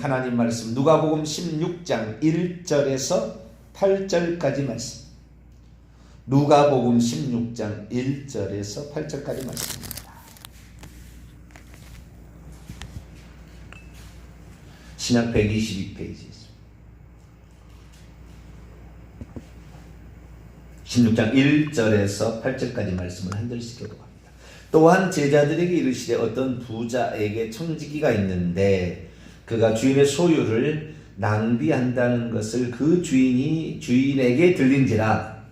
하나님 말씀 누가복음 16장 1절에서 8절까지 말씀. 누가복음 16장 1절에서 8절까지 말씀입니다. 신약 122페이지 16장 1절에서 8절까지 말씀을 한 절씩 교독합니다. 또한 제자들에게 이르시되 어떤 부자에게 청지기가 있는데 그가 주인의 소유를 낭비한다는 것을 그 주인에게 들린지라.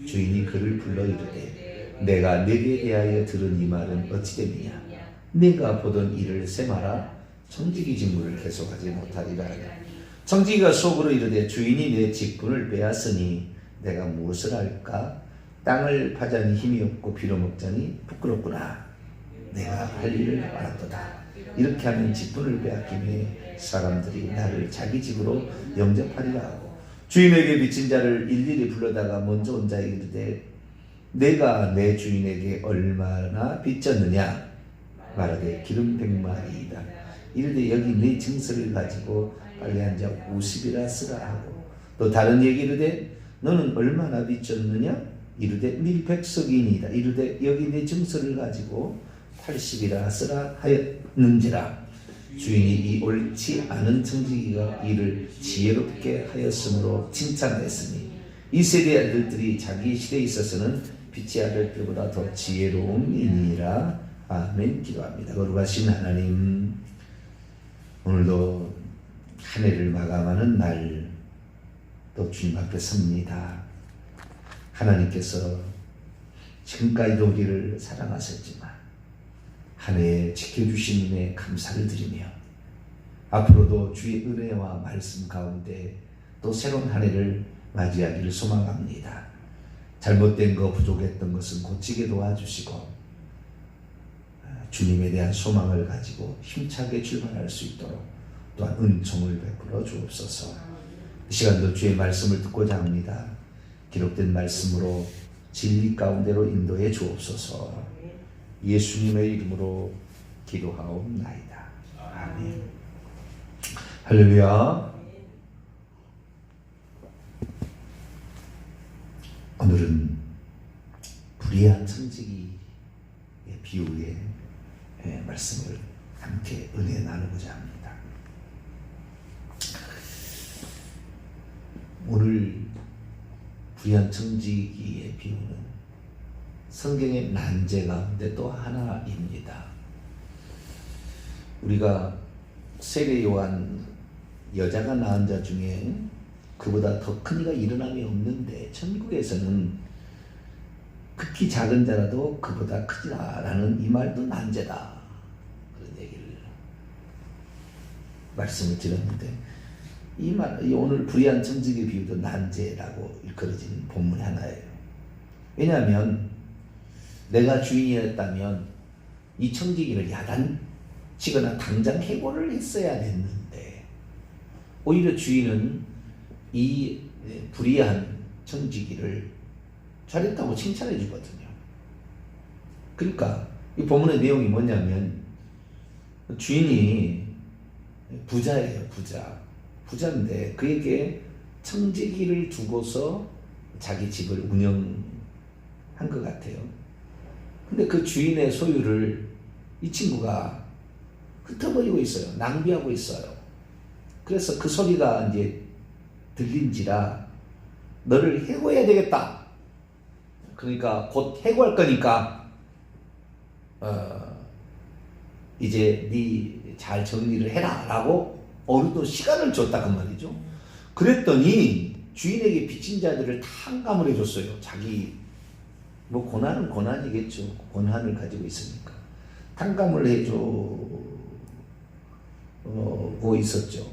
주인이 그를 불러 이르되 내가 네게 대하여 들은 이 말은 어찌 됨이냐. 네가 보던 일을 세마라. 청지기 직무를 계속하지 못하리라. 청지기가 속으로 이르되 주인이 내 직분을 빼앗으니 내가 무엇을 할까? 땅을 파자니 힘이 없고 빌어먹자니 부끄럽구나. 내가 할 일을 알았도다. 이렇게 하면 직분을 빼앗기며 사람들이 나를 자기 집으로 영접하리라 하고 주인에게 빚진 자를 일일이 불러다가 먼저 온 자에게 이르되 내가 내 주인에게 얼마나 빚졌느냐. 말하되 기름 100마리이다. 이르되 여기 네 증서를 가지고 빨리 앉아 50이라 쓰라 하고 또 다른 얘기 이르되 너는 얼마나 빚졌느냐. 이르되 밀백석이니이다. 이르되 여기 내 증서를 가지고 80이라 쓰라 하였는지라. 주인이 이 옳지 않은 청지기가 이를 지혜롭게 하였으므로 칭찬했으니 이 세대 아들들이 자기 시대에 있어서는 빛의 아들들보다 더 지혜로움이니라. 아멘. 기도합니다. 거룩하신 하나님, 오늘도 한 해를 마감하는 날 또 주님 앞에 섭니다. 하나님께서 지금까지도 우리를 사랑하셨지만 한 해 지켜주신 은혜에 감사를 드리며 앞으로도 주의 은혜와 말씀 가운데 또 새로운 한 해를 맞이하기를 소망합니다. 잘못된 거 부족했던 것은 고치게 도와주시고 주님에 대한 소망을 가지고 힘차게 출발할 수 있도록 또한 은총을 베풀어 주옵소서. 이 시간도 주의 말씀을 듣고자 합니다. 기록된 말씀으로 진리 가운데로 인도해 주옵소서. 예수님의 이름으로 기도하옵나이다. 아멘. 할렐루야. 오늘은 불의한 청지기의 비유의 말씀을 함께 은혜 나누고자 합니다. 오늘 불의한 청지기의 비유는 성경의 난제 가운데 또 하나입니다. 우리가 세례 요한 여자가 낳은 자 중에 그보다 더 큰 이가 일어남이 없는데 천국에서는 극히 작은 자라도 그보다 크지라라는 이 말도 난제다. 그런 얘기를 말씀을 드렸는데 이 오늘 불의한 청지기 비유도 난제라고 일컬어진 본문 하나예요. 왜냐하면 내가 주인이었다면 이 청지기를 야단치거나 당장 해고를 했어야 됐는데 오히려 주인은 이 불의한 청지기를 잘했다고 칭찬해 주거든요. 그러니까 이 본문의 내용이 뭐냐면 주인이 부자예요. 부자인데 그에게 청지기를 두고서 자기 집을 운영한 것 같아요. 근데 그 주인의 소유를 이 친구가 흩어버리고 있어요. 낭비하고 있어요. 그래서 그 소리가 이제 들린지라 너를 해고해야 되겠다. 그러니까 곧 해고할 거니까 이제 네 잘 정리를 해라 라고 어느 정도 시간을 줬다 그 말이죠. 그랬더니 주인에게 빚진 자들을 탕감을 해줬어요. 자기 뭐 고난은 고난이겠죠. 권한을 가지고 있으니까 탕감을 해주고 있었죠.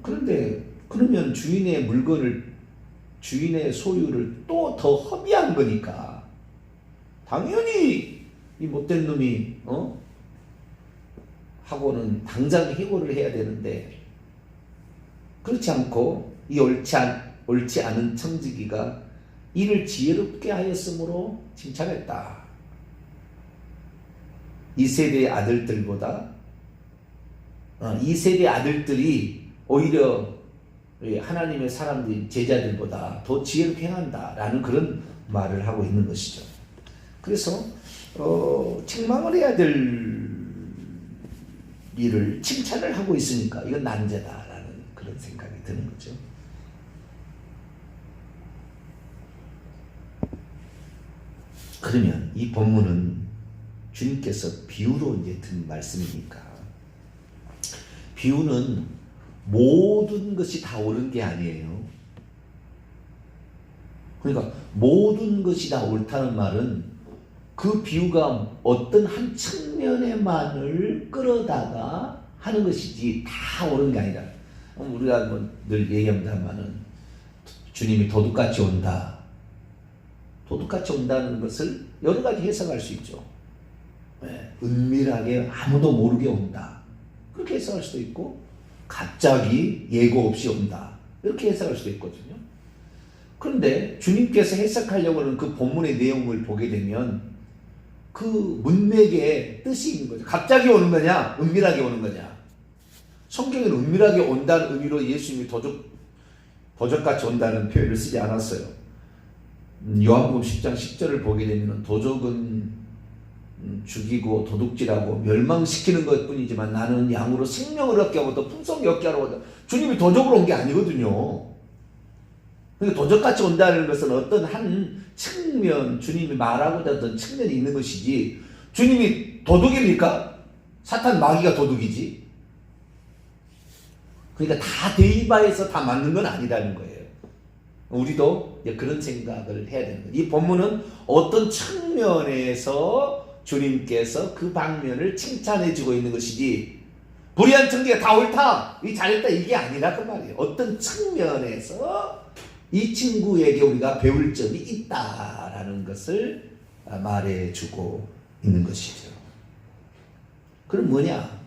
그런데 그러면 주인의 물건을 주인의 소유를 또 더 허비한 거니까 당연히 이 못된 놈이 하고는 당장 해고를 해야 되는데 그렇지 않고 이 옳지 않은 청지기가 이를 지혜롭게 하였으므로 칭찬했다. 이 세대의 아들들보다 이 세대 아들들이 오히려 하나님의 사람들, 제자들보다 더 지혜롭게 행한다라는 그런 말을 하고 있는 것이죠. 그래서 책망을 해야 될 일을 칭찬을 하고 있으니까 이건 난제다라는 그런 생각이 드는 거죠. 그러면 이 본문은 주님께서 비유로 이제 든 말씀이니까, 비유는 모든 것이 다 옳은 게 아니에요. 그러니까 모든 것이 다 옳다는 말은 그 비유가 어떤 한 측면에만을 끌어다가 하는 것이지 다 옳은 게 아니라, 우리가 뭐 늘 얘기합니다만은 주님이 도둑같이 온다. 도둑같이 온다는 것을 여러 가지 해석할 수 있죠. 은밀하게 아무도 모르게 온다. 그렇게 해석할 수도 있고, 갑자기 예고 없이 온다. 이렇게 해석할 수도 있거든요. 그런데 주님께서 해석하려고 하는 그 본문의 내용을 보게 되면 그 문맥에 뜻이 있는 거죠. 갑자기 오는 거냐, 은밀하게 오는 거냐. 성경에는 은밀하게 온다는 의미로 예수님이 도적같이 온다는 표현을 쓰지 않았어요. 요한복음 10장 10절을 보게 되면 도적은 죽이고 도둑질하고 멸망시키는 것뿐이지만 나는 양으로 생명을 얻게 하고 더 풍성히 얻게 하러 온다. 주님이 도적으로 온 게 아니거든요. 그러니까 도적같이 온다는 것은 어떤 한 측면, 주님이 말하고자 하던 측면이 있는 것이지, 주님이 도둑입니까? 사탄 마귀가 도둑이지. 그러니까 다 대입하여서 다 맞는 건 아니라는 거예요. 우리도 그런 생각을 해야 되는 거예요. 이 본문은 어떤 측면에서 주님께서 그 방면을 칭찬해주고 있는 것이지, 불의한 청지가 다 옳다, 이 잘했다, 이게 아니라 그 말이에요. 어떤 측면에서 이 친구에게 우리가 배울 점이 있다라는 것을 말해주고 있는 것이죠. 그럼 뭐냐?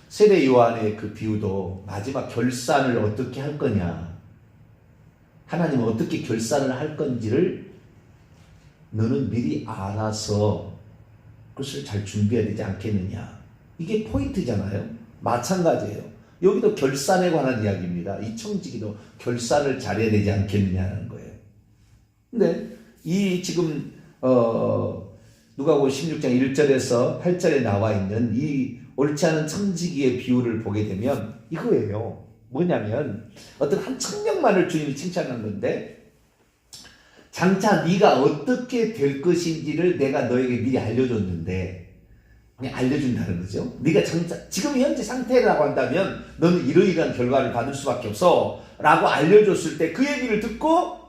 세례 요한의 그 비유도 마지막 결산을 어떻게 할 거냐, 하나님은 어떻게 결산을 할 건지를 너는 미리 알아서 그것을 잘 준비해야 되지 않겠느냐. 이게 포인트잖아요. 마찬가지예요. 여기도 결산에 관한 이야기입니다. 이 청지기도 결산을 잘해야 되지 않겠느냐는 거예요. 근데 이 지금 누가복음 16장 1절에서 8절에 나와 있는 이 옳지 않은 청지기의 비유를 보게 되면 이거예요. 뭐냐면 어떤 한 측면만을 주님이 칭찬한 건데, 장차 네가 어떻게 될 것인지를 내가 너에게 미리 알려줬는데, 그냥 알려준다는 거죠. 네가 장차 지금 현재 상태라고 한다면 너는 이러이러한 결과를 받을 수밖에 없어 라고 알려줬을 때 그 얘기를 듣고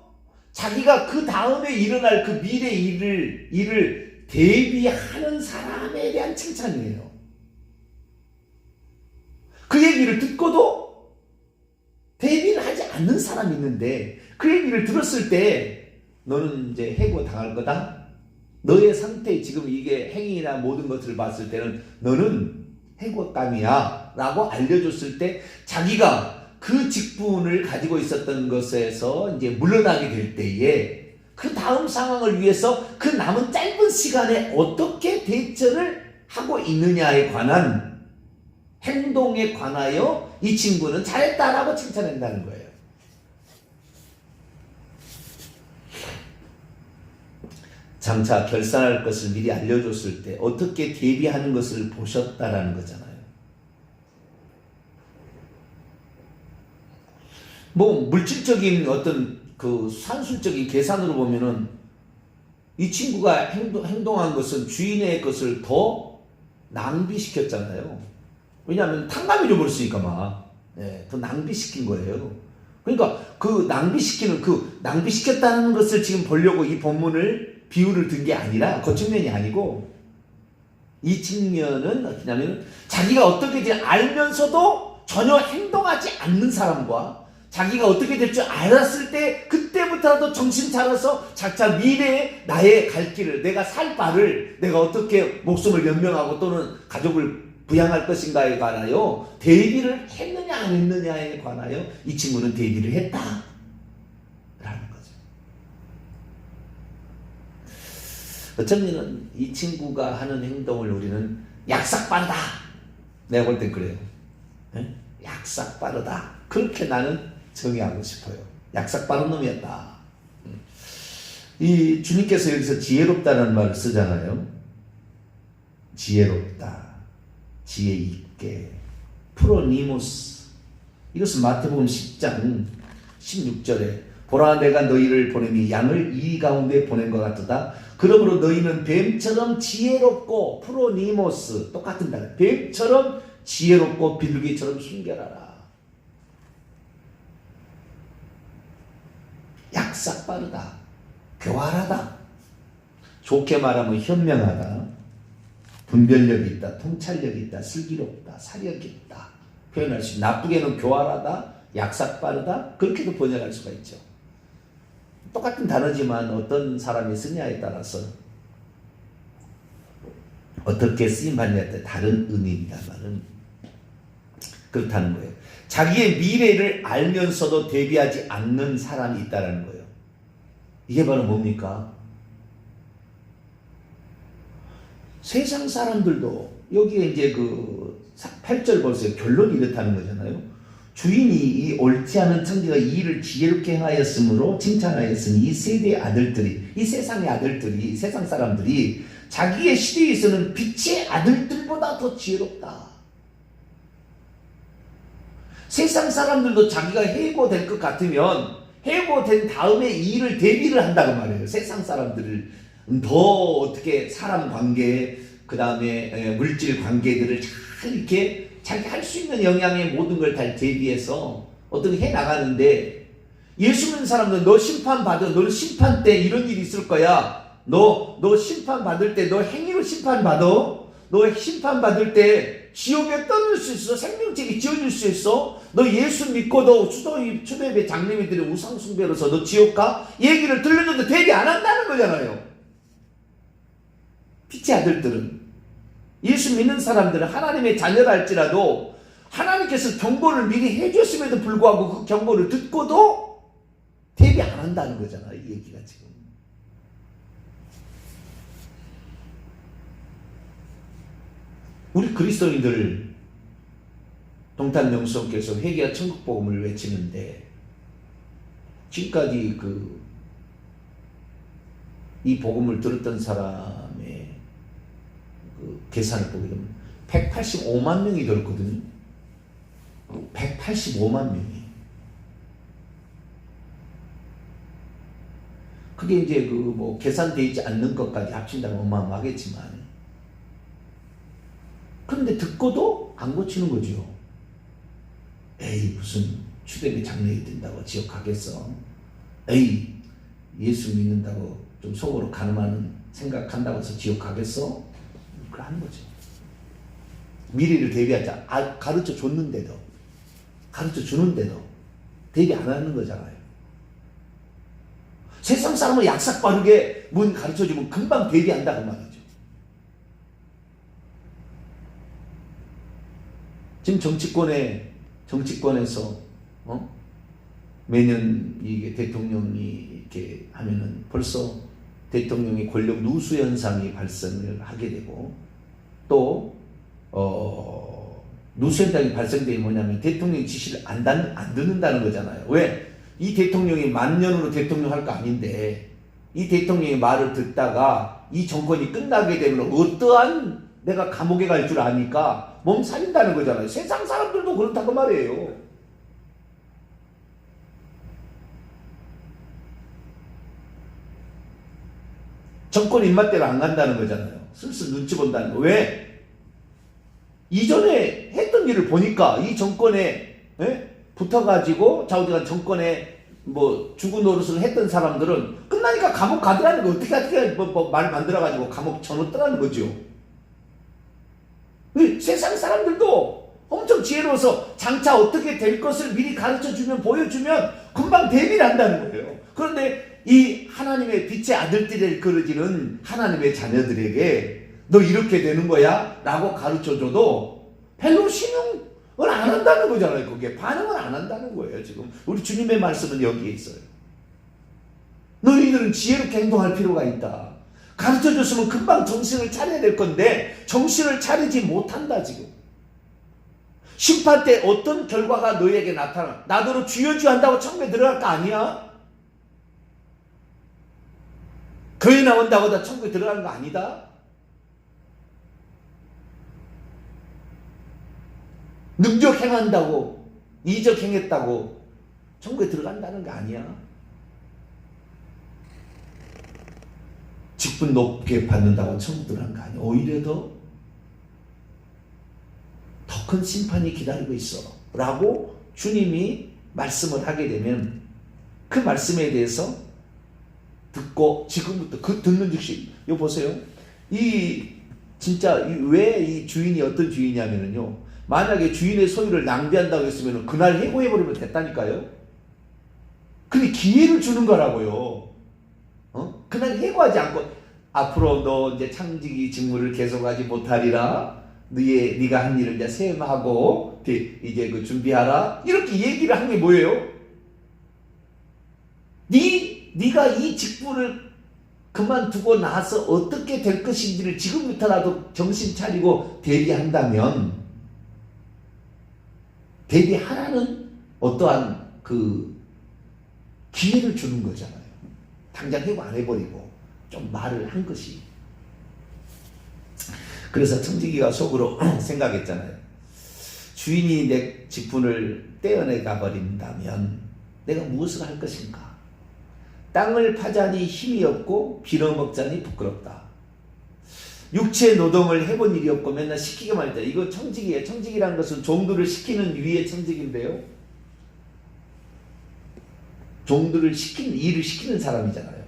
자기가 그 다음에 일어날 그 미래 일을 대비하는 사람에 대한 칭찬이에요. 그 얘기를 듣고도 대비를 하지 않는 사람이 있는데, 그 얘기를 들었을 때 너는 이제 해고 당할 거다. 너의 상태, 지금 이게 행위나 모든 것을 봤을 때는 너는 해고감이야 라고 알려줬을 때, 자기가 그 직분을 가지고 있었던 것에서 이제 물러나게 될 때에 그 다음 상황을 위해서 그 남은 짧은 시간에 어떻게 대처를 하고 있느냐에 관한 행동에 관하여 이 친구는 잘했다라고 칭찬한다는 거예요. 장차 결산할 것을 미리 알려줬을 때 어떻게 대비하는 것을 보셨다라는 거잖아요. 뭐 물질적인 어떤 그 산술적인 계산으로 보면은 이 친구가 행동한 것은 주인의 것을 더 낭비시켰잖아요. 왜냐하면 탕감 잃어버렸으니까 더 낭비시킨 거예요. 그러니까 그 낭비시켰다는 것을 지금 보려고 이 본문을 비유를 든 게 아니라, 그 측면이 아니고, 이 측면은 어떠냐면 자기가 어떻게 될지 알면서도 전혀 행동하지 않는 사람과, 자기가 어떻게 될 줄 알았을 때 그때부터라도 정신 차려서 자차 미래의 나의 갈 길을, 내가 살 바를, 내가 어떻게 목숨을 연명하고 또는 가족을 부양할 것인가에 관하여 대비를 했느냐 안 했느냐에 관하여 이 친구는 대비를 했다 라는 거죠. 어쩌면 이 친구가 하는 행동을 우리는 약삭반다, 내가 볼 땐 그래요. 네? 약삭 빠르다. 그렇게 나는 정의하고 싶어요. 약삭 빠른 놈이었다. 이 주님께서 여기서 지혜롭다는 말을 쓰잖아요. 지혜롭다. 지혜 있게. 프로니모스. 이것은 마태복음 10장 16절에 보라 내가 너희를 보내니 양을 이 가운데 보낸 것 같도다. 그러므로 너희는 뱀처럼 지혜롭고 프로니모스 똑같은 단어. 뱀처럼 지혜롭고 비둘기처럼 순결하라. 약삭 빠르다. 교활하다. 좋게 말하면 현명하다. 분별력이 있다. 통찰력이 있다. 슬기롭다. 사력이 있다. 표현할 수 있다. 나쁘게는 교활하다. 약삭 빠르다. 그렇게도 번역할 수가 있죠. 똑같은 단어지만 어떤 사람이 쓰냐에 따라서 어떻게 쓰임받냐에 따라 다른 의미입니다만은 그렇다는 거예요. 자기의 미래를 알면서도 대비하지 않는 사람이 있다는 거예요. 이게 바로 뭡니까? 세상 사람들도 여기에 이제 그 8절 벌써 결론이 이렇다는 거잖아요. 주인이 이 옳지 않은 청지가 이 일을 지혜롭게 행하였으므로 칭찬하였으니 이 세대의 아들들이, 이 세상의 아들들이, 세상 사람들이 자기의 시대에 있어는 빛의 아들들보다 더 지혜롭다. 세상 사람들도 자기가 해고될 것 같으면 해고된 다음에 이 일을 대비를 한다고 말해요. 세상 사람들을 더 어떻게 사람 관계, 그 다음에 물질 관계들을 잘 이렇게 자기 할 수 있는 영향의 모든 걸 다 대비해서 어떻게 해 나가는데, 예수 믿는 사람들은 너 심판받아. 너 심판 때 이런 일이 있을 거야. 너 심판받을 때 너 행위로 심판받아. 너 심판받을 때 지옥에 떨어질 수 있어. 생명책이 지어질 수 있어. 너 예수 믿고도 초대배 장로님들이 우상숭배로서 너 지옥 가? 얘기를 들려줘도 대비 안 한다는 거잖아요. 빛의 아들들은, 예수 믿는 사람들은 하나님의 자녀라 할지라도 하나님께서 경고를 미리 해줬음에도 불구하고 그 경고를 듣고도 대비 안 한다는 거잖아요. 이 얘기가 지금. 우리 그리스도인들 동탄명성께서 회개와 천국복음을 외치는데 지금까지 이 복음을 들었던 사람의 그 계산을 보게 되면 185만 명이 들었거든요. 185만 명이. 그게 이제 계산되어 있지 않는 것까지 합친다면 어마어마하겠지만, 그런데 듣고도 안 고치는 거죠. 에이, 무슨 추대비 장례가 된다고 지옥 가겠어? 에이, 예수 믿는다고 좀 속으로 가늠하는 생각한다고 해서 지옥 가겠어? 그걸 하는 거죠. 미래를 대비하자. 가르쳐 줬는데도, 가르쳐 주는데도 대비 안 하는 거잖아요. 세상 사람은 약삭 빠르게 문 가르쳐 주면 금방 대비한다고 말이죠. 지금 정치권에서 매년 이게 대통령이 이렇게 하면은 벌써 대통령의 권력 누수 현상이 발생을 하게 되고, 또 누수 현상이 발생되기 뭐냐면 대통령 지시를 안 듣는다는 거잖아요. 왜? 이 대통령이 만년으로 대통령 할 거 아닌데 이 대통령의 말을 듣다가 이 정권이 끝나게 되면 어떠한 내가 감옥에 갈 줄 아니까 몸살린다는 거잖아요. 세상 사람들도 그렇다고 말이에요. 정권 입맛대로 안 간다는 거잖아요. 슬슬 눈치 본다는 거. 왜? 이전에 했던 일을 보니까 이 정권에 붙어가지고 좌우지간 정권에 죽은 노릇을 했던 사람들은 끝나니까 감옥 가더라는 거. 어떻게 말 만들어가지고 감옥 쳐넣더라는 거죠. 세상 사람들도 엄청 지혜로워서 장차 어떻게 될 것을 미리 가르쳐주면, 보여주면 금방 대비를 한다는 거예요. 그런데 이 하나님의 빛의 아들들을 그려지는 하나님의 자녀들에게 너 이렇게 되는 거야? 라고 가르쳐줘도 별로 신용을 안 한다는 거잖아요. 거기에 반응을 안 한다는 거예요. 지금 우리 주님의 말씀은 여기에 있어요. 너희들은 지혜롭게 행동할 필요가 있다. 가르쳐줬으면 금방 정신을 차려야 될 건데 정신을 차리지 못한다. 지금 심판 때 어떤 결과가 너에게 나타나? 나더러 주여 주여 한다고 천국에 들어갈 거 아니야? 거의 나온다고 다 천국에 들어가는 거 아니다? 능력 행한다고, 이적 행했다고 천국에 들어간다는 거 아니야? 직분 높게 받는다고 천국 들어가는 거 아니야? 오히려 더 큰 심판이 기다리고 있어 라고 주님이 말씀을 하게 되면 그 말씀에 대해서 듣고 지금부터 그 듣는 즉시 이거 보세요. 이 진짜 왜 이 주인이 어떤 주인이냐면요, 만약에 주인의 소유를 낭비한다고 했으면 그날 해고해버리면 됐다니까요. 근데 기회를 주는 거라고요. 그날 해고하지 않고 앞으로 너 이제 창직이 직무를 계속하지 못하리라, 네가 한 일을 이제 세임하고 이제 그 준비하라, 이렇게 얘기를 한 게 뭐예요? 네가 이 직분을 그만두고 나서 어떻게 될 것인지를 지금부터라도 정신 차리고 대비한다면, 대비하라는 어떠한 그 기회를 주는 거잖아요. 당장 해고 안 해버리고 좀 말을 한 것이. 그래서 청지기가 속으로 생각했잖아요. 주인이 내 직분을 떼어내가 버린다면 내가 무엇을 할 것인가? 땅을 파자니 힘이 없고 빌어먹자니 부끄럽다. 육체 노동을 해본 일이 없고 맨날 시키기만 했다. 이거 청직이에요. 청직이라는 것은 종들을 시키는 위의 청직인데요, 종들을 시키는, 일을 시키는 사람이잖아요.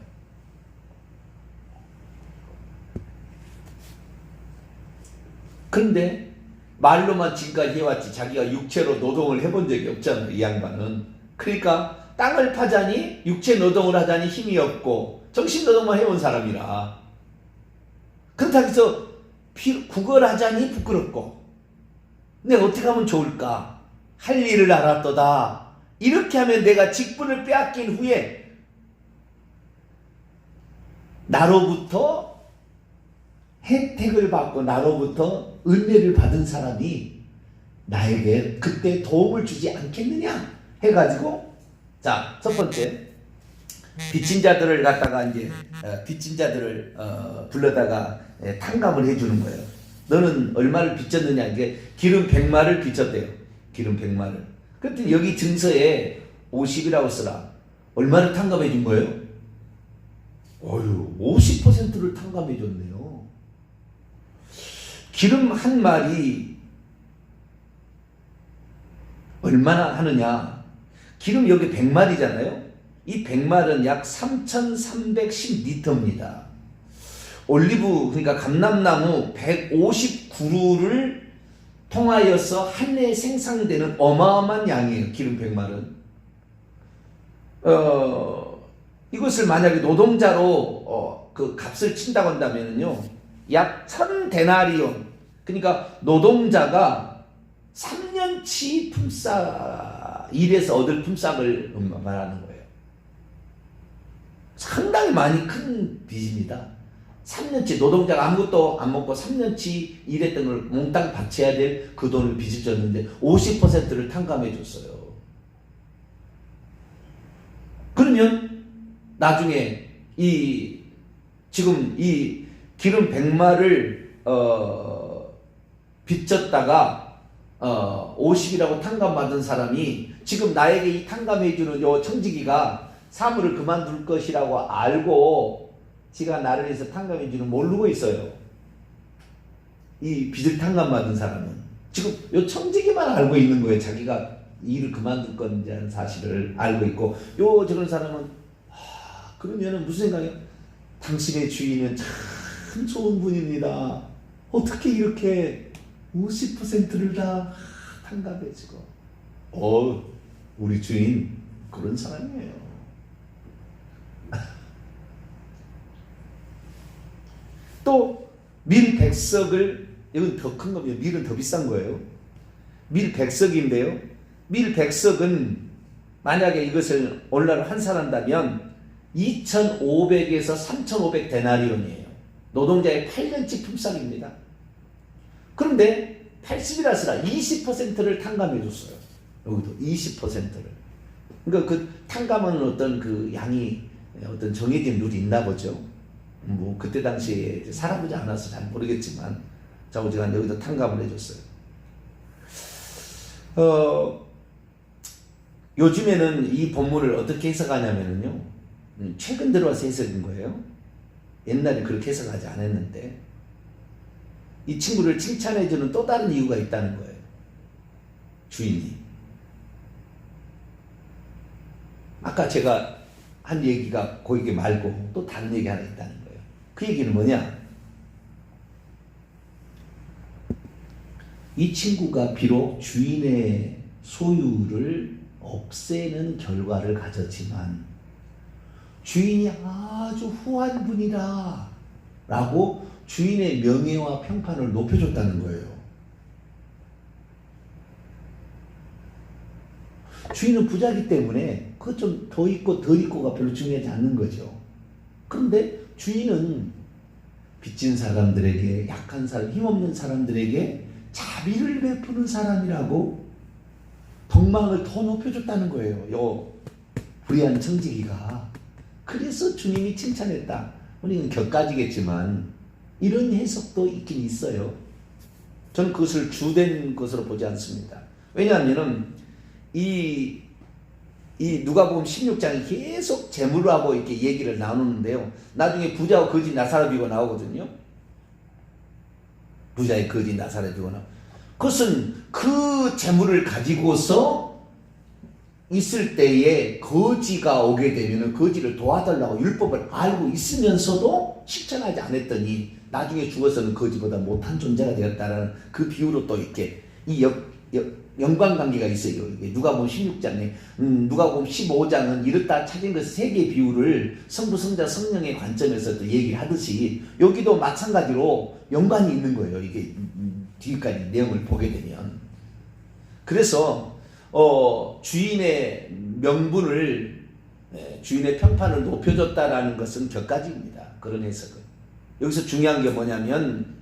근데 말로만 지금까지 해왔지 자기가 육체로 노동을 해본 적이 없잖아요, 이 양반은. 그러니까 땅을 파자니, 육체 노동을 하자니 힘이 없고 정신 노동만 해온 사람이라, 그렇다고 해서 구걸하자니 부끄럽고 내가 어떻게 하면 좋을까? 할 일을 알았도다. 이렇게 하면 내가 직분을 빼앗긴 후에 나로부터 혜택을 받고 나로부터 은혜를 받은 사람이 나에게 그때 도움을 주지 않겠느냐 해가지고, 자, 첫 번째, 빚진 자들을 갖다가 이제 빚진 자들을 불러다가 탕감을 해주는 거예요. 너는 얼마를 빚졌느냐? 이게 기름 100마를 빚졌대요. 기름 100마를. 그때 여기 증서에 50이라고 쓰라. 얼마를 탕감해 준 거예요? 어휴, 50%를 탕감해 줬네요. 기름 한 말이 얼마나 하느냐? 기름 여기 100마리잖아요. 이 100마리는 약 3,310리터입니다. 올리브, 그러니까 감람나무 150그루를 통하여서 한 해에 생산되는 어마어마한 양이에요. 기름 100마리는. 이것을 만약에 노동자로 그 값을 친다고 한다면요, 약 1000데나리온, 그러니까 노동자가 3년치 일에서 얻을 품삯을 말하는 거예요. 상당히 많이 큰 빚입니다. 3년치 노동자가 아무것도 안 먹고 3년치 일했던 걸 몽땅 바쳐야 될 그 돈을 빚을 졌는데 50%를 탕감해 줬어요. 그러면 나중에 지금 이 기름 100마를 빚졌다가 50이라고 탕감받은 사람이 지금 나에게 이 탕감해주는 요 청지기가 사물을 그만둘 것이라고 알고 지가 나를 위해서 탕감해주는 모르고 있어요. 이 빚을 탕감받은 사람은 지금 요 청지기만 알고 있는 거예요. 자기가 일을 그만둘 건지라는 사실을 알고 있고, 요 저런 사람은 그러면은 무슨 생각이야? 당신의 주인은 참 좋은 분입니다. 어떻게 이렇게 50%를 다 탕감해주고. 우리 주인 그런 사람이에요. 또 밀 100석을, 이건 더 큰 겁니다. 밀은 더 비싼 거예요. 밀 100석인데요. 밀 100석은 만약에 이것을 오늘날 환산한다면 2,500에서 3,500 데나리온이에요. 노동자의 8년치 품삯입니다. 그런데 80이라서라 20%를 탕감해 줬어요. 여기도 20%를. 그러니까 그 탕감은 어떤 그 양이 어떤 정해진 룰이 있나 보죠. 뭐 그때 당시에 살아보지 않아서 잘 모르겠지만 자오지간 여기도 탕감을 해줬어요. 요즘에는 이 본문을 어떻게 해석하냐면요, 최근 들어와서 해석인 거예요. 옛날에 그렇게 해석하지 않았는데 이 친구를 칭찬해주는 또 다른 이유가 있다는 거예요. 주인이. 아까 제가 한 얘기가 거기 말고 또 다른 얘기 하나 있다는 거예요. 그 얘기는 뭐냐? 이 친구가 비록 주인의 소유를 없애는 결과를 가졌지만 주인이 아주 후한 분이라 라고 주인의 명예와 평판을 높여줬다는 거예요. 주인은 부자이기 때문에 그것 좀 더 있고 덜 있고가 별로 중요하지 않는 거죠. 그런데 주인은 빚진 사람들에게, 약한 사람, 힘없는 사람들에게 자비를 베푸는 사람이라고 덕망을 더 높여줬다는 거예요. 요 불의한 청지기가. 그래서 주님이 칭찬했다. 우리는 격가지겠지만 이런 해석도 있긴 있어요. 저는 그것을 주된 것으로 보지 않습니다. 왜냐하면 이 누가복음 16장이 계속 재물하고 이렇게 얘기를 나누는데요. 나중에 부자와 거지 나사렛이고 나오거든요. 부자의 거지 나사렛이고 나오고. 그것은 그 재물을 가지고서 있을 때에 거지가 오게 되면 거지를 도와달라고 율법을 알고 있으면서도 실천하지 않았더니 나중에 죽어서는 거지보다 못한 존재가 되었다는 그 비유로 또 이렇게 이 연관관계가 있어요. 누가복음 16장에 누가복음 15장은 이렇다 찾은 것 세 개의 비유를 성부, 성자, 성령의 관점에서 또 얘기를 하듯이 여기도 마찬가지로 연관이 있는 거예요. 이게 뒤까지 내용을 보게 되면. 그래서 주인의 명분을, 주인의 평판을 높여줬다라는 것은 격가지입니다. 그런 해석은. 여기서 중요한 게 뭐냐면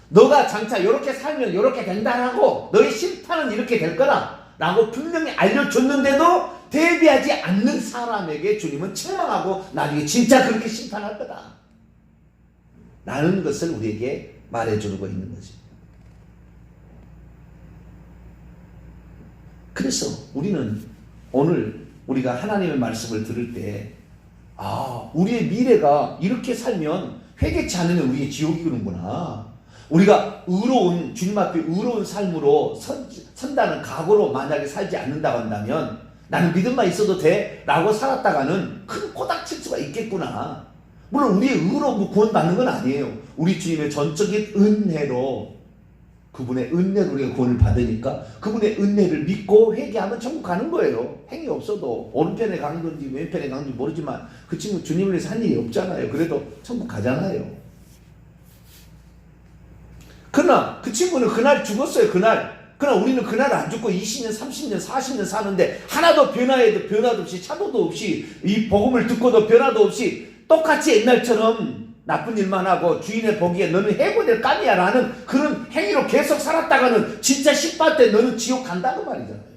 너가 장차 이렇게 살면 이렇게 된다라고, 너의 심판은 이렇게 될 거라 라고 분명히 알려줬는데도 대비하지 않는 사람에게 주님은 책망하고 나중에 진짜 그렇게 심판할 거다 라는 것을 우리에게 말해주고 있는 거지. 그래서 우리는 오늘 우리가 하나님의 말씀을 들을 때 우리의 미래가 이렇게 살면 회개치 않으면 우리의 지옥이 오는구나. 우리가 의로운, 주님 앞에 의로운 삶으로 선다는 각오로 만약에 살지 않는다고 한다면 나는 믿음만 있어도 돼 라고 살았다가는 큰 꼬닥칠 수가 있겠구나. 물론 우리의 의로 구원받는 건 아니에요. 우리 주님의 전적인 은혜로, 그분의 은혜로 우리가 구원을 받으니까 그분의 은혜를 믿고 회개하면 천국 가는 거예요. 행위 없어도. 오른편에 간 건지 왼편에 간 건지 모르지만 그 친구 주님을 위해서 한 일이 없잖아요. 그래도 천국 가잖아요. 그러나 그 친구는 그날 죽었어요. 그러나 우리는 그날 안 죽고 20년, 30년, 40년 사는데 하나도 변화도 없이, 차도도 없이, 이 복음을 듣고도 변화도 없이 똑같이 옛날처럼 나쁜 일만 하고 주인의 보기에 너는 해고될 감이야 라는 그런 행위로 계속 살았다가는 진짜 십발 때 너는 지옥 간다는 말이잖아요.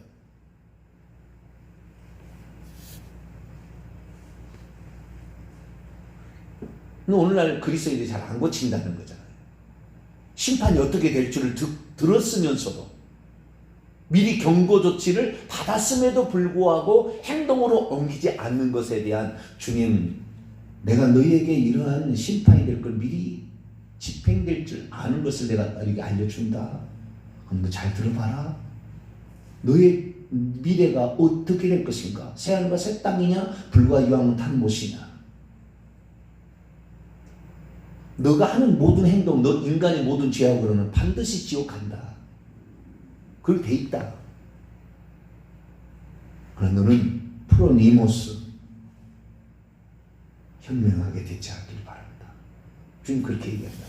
오늘날 그리스도인들이 잘 안 고친다는 거잖아요. 심판이 어떻게 될 줄을 들었으면서도 미리 경고 조치를 받았음에도 불구하고 행동으로 옮기지 않는 것에 대한 주님, 내가 너희에게 이러한 심판이 될 걸 미리 집행될 줄 아는 것을 내가 너에게 알려준다. 그럼 너 잘 들어봐라. 너의 미래가 어떻게 될 것인가? 새하늘과 새 땅이냐? 불과 유황은 탄 못이냐? 너가 하는 모든 행동, 너 인간의 모든 죄악으로는 반드시 지옥 간다. 그렇게 돼 있다. 그러나 너는 프로니모스, 현명하게 대처하길 바랍니다. 주님 그렇게 얘기합니다.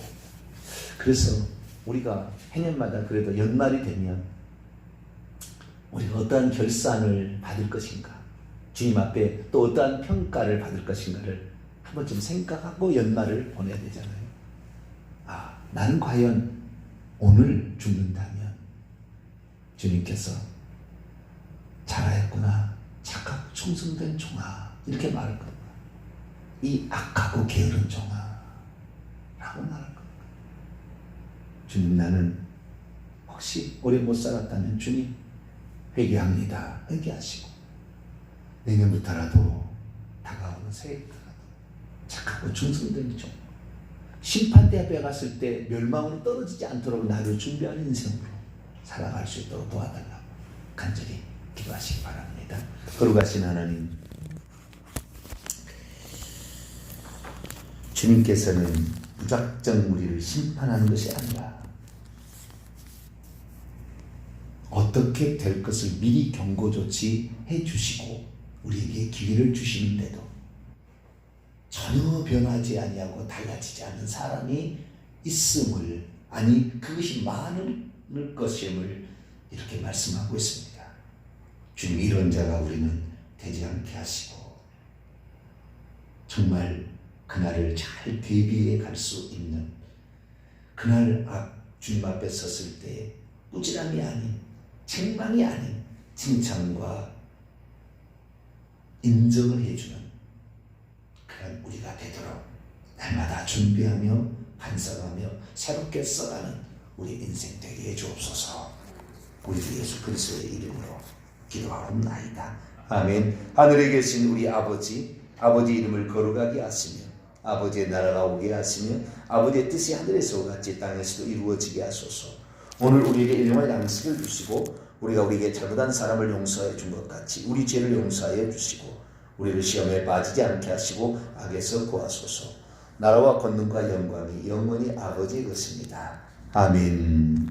그래서 우리가 해년마다 그래도 연말이 되면 우리가 어떠한 결산을 받을 것인가, 주님 앞에 또 어떠한 평가를 받을 것인가를 한 번쯤 생각하고 연말을 보내야 되잖아요. 나는 과연 오늘 죽는다면 주님께서 잘하였구나, 착하고 충성된 종아, 이렇게 말할 겁니다. 이 악하고 게으른 종아 라고 말할 겁니다. 주님, 나는 혹시 오래 못 살았다면 주님 회개합니다. 회개하시고 내년부터라도 다가오는 새해부터라도 착하고 충성된 종, 심판대 앞에 갔을 때 멸망으로 떨어지지 않도록 나를 준비하는 인생으로 살아갈 수 있도록 도와달라고 간절히 기도하시기 바랍니다. 거룩하신 하나님, 주님께서는 무작정 우리를 심판하는 것이 아니라 어떻게 될 것을 미리 경고 조치해 주시고 우리에게 기회를 주시는데도 전혀 변하지 아니하고 달라지지 않는 사람이 있음을, 아니 그것이 많을 것임을 이렇게 말씀하고 있습니다. 주님, 이런 자가 우리는 되지 않게 하시고 정말 그날을 잘 대비해 갈 수 있는, 그날 주님 앞에 섰을 때 꾸지람이 아닌, 책망이 아닌 칭찬과 인정을 해주는 그런 우리가 되도록 날마다 준비하며 반성하며 새롭게 써가는 우리 인생 되게 해주옵소서. 우리 주 예수 그리스도의 이름으로 기도하옵나이다. 아멘. 하늘에 계신 우리 아버지, 아버지 이름을 거룩하게 하시며 아버지의 나라가 오게 하시며 아버지의 뜻이 하늘에서 같이 땅에서도 이루어지게 하소서. 오늘 우리에게 일용할 양식을 주시고 우리가 우리에게 잘못한 사람을 용서해 준 것 같이 우리 죄를 용서하여 주시고 우리를 시험에 빠지지 않게 하시고 악에서 구하소서. 나라와 권능과 영광이 영원히 아버지의 것입니다. 아멘.